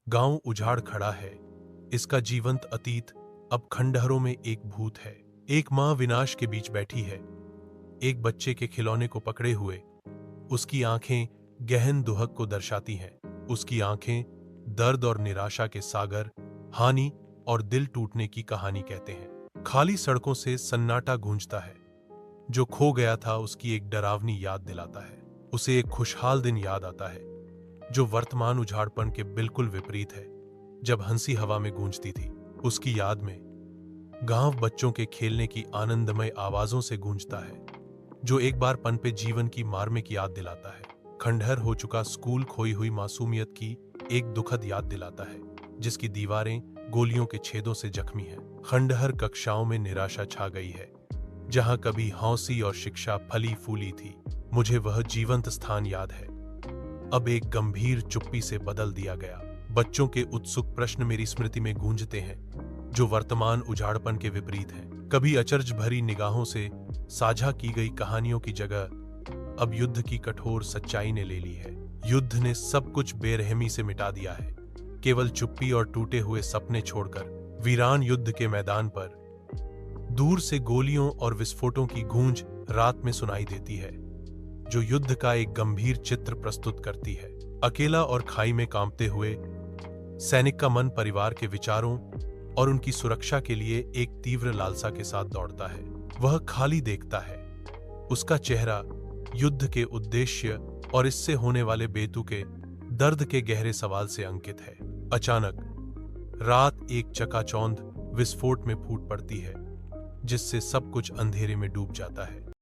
गांव उजाड़ खड़ा है, इसका जीवंत अतीत अब खंडहरों में एक भूत है। एक माँ विनाश के बीच बैठी है, एक बच्चे के खिलौने को पकड़े हुए। उसकी आंखें गहन दुहक को दर्शाती हैं। उसकी आंखें दर्द और निराशा के सागर, हानि और दिल टूटने की कहानी कहते हैं। खाली सड़कों से सन्नाटा गूंजता है। जो खो गया था उसकी एक डरावनी याद दिलाता है। उसे एक खुशहाल दिन याद आता है जो वर्तमान उजाड़पन के बिल्कुल विपरीत है। जब हंसी हवा में गूंजती थी, उसकी याद में गांव बच्चों के खेलने की आनंदमय आवाजों से गूंजता है, जो एक बार पनपे जीवन की मार्मिक याद दिलाता है। खंडहर हो चुका स्कूल खोई हुई मासूमियत की एक दुखद याद दिलाता है, जिसकी दीवारें गोलियों के छेदों से जख्मी हैं। खंडहर कक्षाओं में निराशा छा गई है, जहां कभी हौसी और शिक्षा फली फूली थी। मुझे वह जीवंत स्थान याद है, अब एक गंभीर चुप्पी से बदल दिया गया। बच्चों के उत्सुक प्रश्न मेरी स्मृति में गूंजते हैं, जो वर्तमान उजाड़पन के विपरीत हैं। कभी अचरज भरी निगाहों से साझा की गई कहानियों की जगह अब युद्ध की कठोर सच्चाई ने ले ली है। युद्ध ने सब कुछ बेरहमी से मिटा दिया है, केवल चुप्पी और टूटे हुए सपने छोड़कर। वीरान युद्ध के मैदान पर दूर से गोलियों और विस्फोटों की गूंज रात में सुनाई देती है, जो युद्ध का एक गंभीर चित्र प्रस्तुत करती है। अकेला और खाई में कांपते हुए सैनिक का मन परिवार के विचारों और उनकी सुरक्षा के लिए एक तीव्र लालसा के साथ दौड़ता है। वह खाली देखता है, उसका चेहरा युद्ध के उद्देश्य और इससे होने वाले बेतुके दर्द के गहरे सवाल से अंकित है। अचानक रात एक चकाचौंध विस्फोट में फूट पड़ती है, जिससे सब कुछ अंधेरे में डूब जाता है।